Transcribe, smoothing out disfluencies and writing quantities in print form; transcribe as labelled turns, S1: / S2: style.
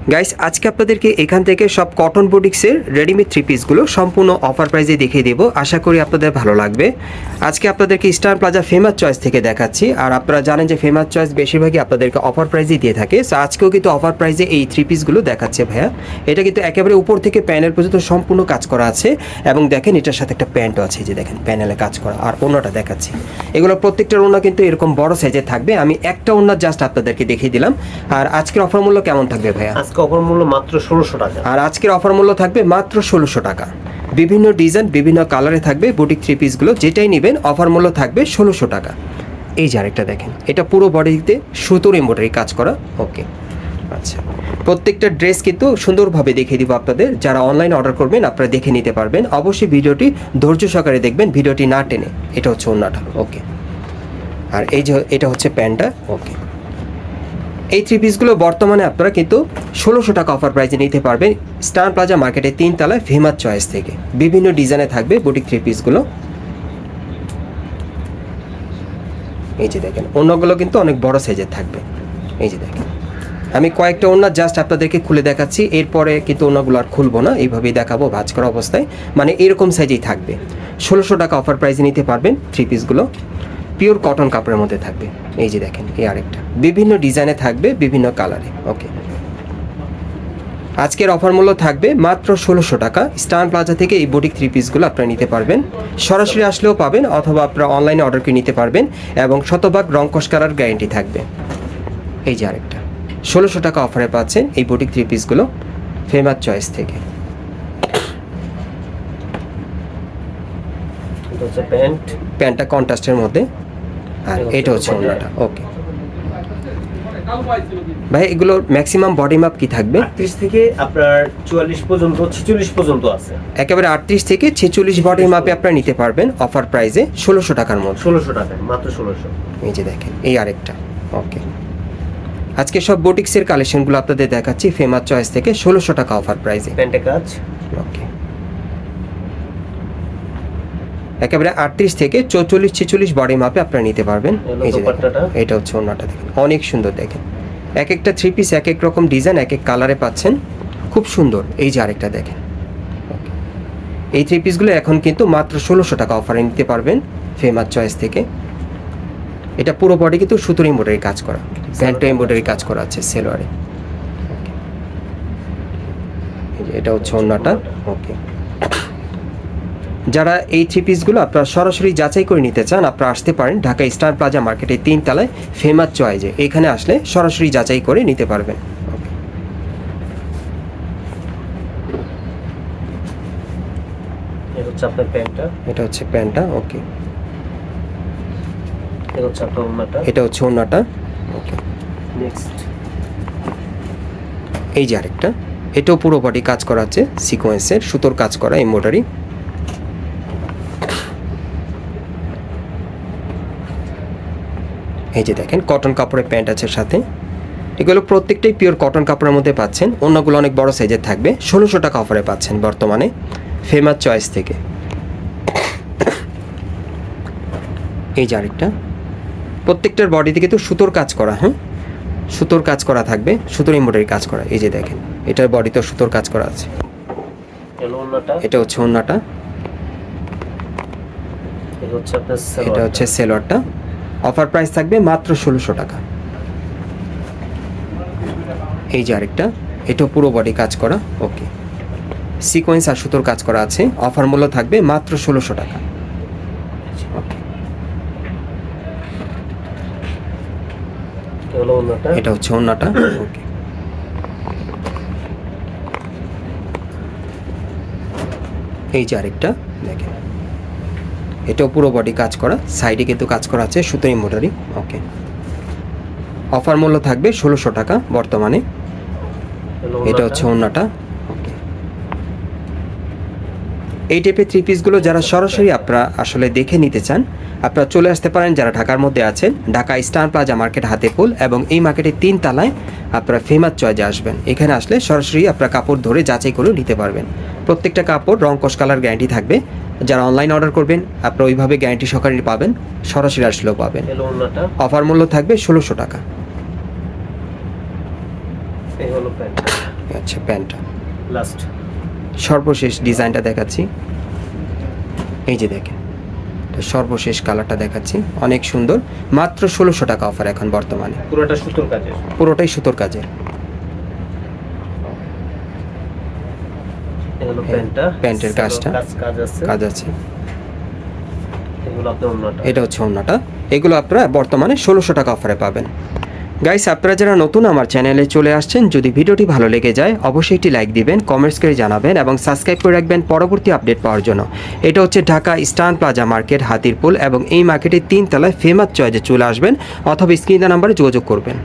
S1: Guys আজকে আপনাদেরকে এখান থেকে সব কটন বুটিক্সের রেডিমেড থ্রি পিসগুলো সম্পূর্ণ অফার প্রাইসে দেখিয়ে দেবো। আশা করি আপনাদের ভালো লাগবে। আজকে আপনাদেরকে স্টার প্লাজা ফেমাস চয়েস থেকে দেখাচ্ছি। আর আপনারা জানেন যে ফেমাস চয়েস বেশিরভাগই আপনাদেরকে অফার প্রাইসেই দিয়ে থাকে। সো আজকেও কিন্তু অফার প্রাইসে এই থ্রি পিসগুলো দেখাচ্ছে ভাইয়া। এটা কিন্তু একেবারে উপর থেকে প্যানেল পর্যন্ত সম্পূর্ণ কাজ করা আছে এবং দেখেন এটার সাথে একটা প্যান্টও আছে, যে দেখেন প্যানেলে কাজ করা। আর ওড়নাটা দেখাচ্ছি, এগুলো প্রত্যেকটার ওড়না কিন্তু এরকম বড় সাইজে থাকবে। আমি একটা ওড়না জাস্ট আপনাদেরকে দেখিয়ে দিলাম। আর আজকের অফার মূল্য কেমন থাকবে ভাইয়া?
S2: অফার মূল্য মাত্র 1600 টাকা।
S1: আর আজকের অফার মূল্য থাকবে মাত্র 1600 টাকা। বিভিন্ন ডিজাইন বিভিন্ন কালারে থাকবে বুটিক থ্রি পিসগুলো, যেটাই নেবেন অফার মূল্য থাকবে 1600 টাকা। এই যে আরেকটা দেখেন, এটা পুরো বডিতে সুতোর এমব্রয়ডারি কাজ করা। ওকে, আচ্ছা, প্রত্যেকটা ড্রেস কিন্তু সুন্দরভাবে দেখিয়ে দিব আপনাদের। যারা অনলাইন অর্ডার করবেন আপনারা দেখে নিতে পারবেন। অবশ্যই ভিডিওটি ধৈর্য সহকারে দেখবেন, ভিডিওটি না টেনে। এটা হচ্ছে ওড়নাটা। ওকে, আর এই যে এটা হচ্ছে প্যান্টটা। ওকে, এই থ্রি পিসগুলো বর্তমানে আপনারা কিন্তু 1600 টাকা অফার প্রাইসে নিতে পারবেন স্টার প্লাজা মার্কেটের 3 তলায় ফেমাস চয়েস থেকে। বিভিন্ন ডিজাইনে থাকবে বুটিক থ্রি পিসগুলো। এই যে দেখেন ওড়নাগুলো কিন্তু অনেক বড় সাইজের থাকবে। এই যে দেখেন আমি কয়েকটা ওড়না জাস্ট আপনাদেরকে খুলে দেখাচ্ছি, এরপরে কিন্তু ওড়নাগুলো আর খুলবো না, এইভাবেই দেখাবো ভাঁজ করা অবস্থায়। মানে এরকম সাইজেই থাকবে। 1600 টাকা অফার প্রাইসে নিতে পারবেন থ্রি পিসগুলো। পিওর কটন কাপড়ের মধ্যে থাকবে। এই যে দেখেন এই আরেকটা বিভিন্ন ডিজাইনে থাকবে, বিভিন্ন কালারে। ওকে, আজকের অফার মূল্য থাকবে মাত্র 1600 টাকা। স্টার প্লাজা থেকে এই বুটিক থ্রি পিসগুলো আপনারা নিতে পারবেন। সরাসরি আসলেও পাবেন অথবা আপনারা অনলাইনে অর্ডার করে নিতে পারবেন এবং শতভাগ রং কস করার গ্যারেন্টি থাকবে। এই যে আরেকটা 1600 টাকা অফারে পাচ্ছেন এই বুটিক থ্রি পিসগুলো ফেমাস চয়েস থেকে। প্যান্টটা কন্ট্রাস্টের মধ্যে, আর এটা হচ্ছে ওড়নাটা। ওকে ভাই, এগুলো ম্যাক্সিমাম বডি মাপ কি থাকবে?
S2: 38 থেকে আপনার 44 পর্যন্ত 46 পর্যন্ত আছে।
S1: একেবারে 38 থেকে 46 বডি মাপে আপনারা নিতে পারবেন অফার প্রাইসে 1600 টাকার মধ্যে।
S2: 1600 টাকা, মাত্র 1600।
S1: এই যে দেখেন এই আরেকটা। ওকে, আজকে সব বুটিক্সের কালেকশনগুলো আপনাদের দেখাচ্ছি ফেমাস চয়েস থেকে 1600 টাকা অফার প্রাইসে।
S2: প্যান্টে কাজ।
S1: ওকে, একেবারে 38 থেকে 44-46 বডি মাপে আপনারা নিতে পারবেন। এই যে এটা হচ্ছে ওড়নাটা, দেখেন অনেক সুন্দর। দেখেন এক একটা থ্রি পিস এক এক রকম ডিজাইন এক এক কালারে পাচ্ছেন, খুব সুন্দর। এই যে আরেকটা দেখেন, এই থ্রি পিসগুলো এখন কিন্তু মাত্র 1600 টাকা অফারে নিতে পারবেন ফেমাস চয়েস থেকে। এটা পুরো বডি কিন্তু সুতোর এমব্রয়ডারি কাজ করা, প্যান্টে এমব্রয়ডারি কাজ করা আছে সেলোয়ারে। এটা হচ্ছে ওড়নাটা। ওকে, যারা এই থ্রি পিসগুলো আপনারা সরাসরি যাচাই করে নিতে চান আপনারা আসতে পারেন ঢাকা স্টার প্লাজা মার্কেটের 3 তলায় ফেমাস চয়েসে। এখানে আসলে সরাসরি যাচাই করে নিতে পারবেন।
S2: এটা হচ্ছে আপনার প্যান্টটা।
S1: এটা হচ্ছে প্যান্টটা। ওকে,
S2: এটা হচ্ছে আপনার ওড়নাটা।
S1: এটা হচ্ছে ওড়নাটা। ওকে,
S2: নেক্সট
S1: এই যে আরেকটা, এটাও পুরো বডি কাজ করা আছে সিকোয়েন্সের সুতোর কাজ করা এমব্রয়ডারি। এই যে দেখেন কটন কাপড়ের প্যান্ট আছে সাথে। এগুলো প্রত্যেকটাই পিওর কটন কাপড়ের মধ্যে পাচ্ছেন। অন্যগুলো অনেক বড় সাইজের থাকবে। 1600 টাকা অফারে পাচ্ছেন বর্তমানে ফেমাস চয়েস থেকে। এই যে আরেকটা, প্রত্যেকটার বডিতে কিন্তু সুতোর কাজ করা। হ্যাঁ, সুতোর কাজ করা থাকবে, সুতোর এমব্রয়ডারি কাজ করা। এই যে দেখেন এটার বডিতে সুতোর কাজ করা আছে। এটা হচ্ছে ওড়নাটা। এটা হচ্ছে সেলোয়ারটা। অফার প্রাইস থাকবে মাত্র 1600 টাকা। এই যে আরেকটা, এটাও পুরো বডি কাজ করা। ওকে, সিকোয়েন্স আর সুতোর কাজ করা আছে। অফার মূল্য থাকবে মাত্র 1600 টাকা। এটা হচ্ছে ওড়নাটা। ওকে, এই যে আরেকটা দেখেন, এটাও পুরো বডি কাজ করা, সাইডে কিন্তু কাজ করা আছে সুতো এমব্রয়ডারি। ওকে, অফার মূল্য থাকবে 1600 টাকা বর্তমানে। এটা হচ্ছে ওড়নাটা। ওকে, এই টাইপের থ্রি পিসগুলো যারা সরাসরি আপনারা আসলে দেখে নিতে চান আপনারা চলে আসতে পারেন। যারা ঢাকার মধ্যে আছেন ঢাকা স্টার প্লাজা মার্কেট হাতেপুল এবং এই মার্কেটের 3 তলায় আপনারা ফেমাস চয়েসে আসবেন। এখানে আসলে সরাসরি আপনারা কাপড় ধরে যাচাই করে নিতে পারবেন। প্রত্যেকটা কাপড় রং কস কালার গ্যারান্টি থাকবে। যারা অনলাইন অর্ডার করবেন আপনারা ওইভাবে গ্যারান্টি সহকারে পাবেন, সরাসরি আসলেও পাবেন। অফার মূল্য থাকবে 1600 টাকা।
S2: এই হলো প্যান্ট।
S1: আচ্ছা, প্যান্টটা
S2: লাস্ট
S1: সর্বশেষ ডিজাইনটা দেখাচ্ছি। এই যে দেখেন, এটা সর্বশেষ কালারটা দেখাচ্ছি, অনেক সুন্দর। মাত্র 1600 টাকা অফার এখন বর্তমানে,
S2: পুরোটা সুতোর কাজের।
S1: পুরোটাই সুতোর কাজের।
S2: এগুলো প্যান্টটা,
S1: প্যান্টের কাজটা
S2: কাজ আছে।
S1: কাজ আছে।
S2: এগুলো আপনার অন্যটা।
S1: এটা হচ্ছে অন্যটা। এগুলো আপনারা বর্তমানে 1600 টাকা অফারে পাবেন। গাইস, আপনারা যারা নতুন আমার চ্যানেলে চলে আসছেন, যদি ভিডিওটি ভালো লেগে যায় অবশ্যই একটি লাইক দিবেন, কমেন্টস করে জানাবেন এবং সাবস্ক্রাইব করে রাখবেন পরবর্তী আপডেট পাওয়ার জন্য। এটা হচ্ছে Dhaka Eastern Plaza market, Hatirpool, এবং এই মার্কেটের 3 তলায় ফেমাস চয়েসে চলে আসবেন অথবা স্ক্রিন নাম্বারে যোগাযোগ করবেন।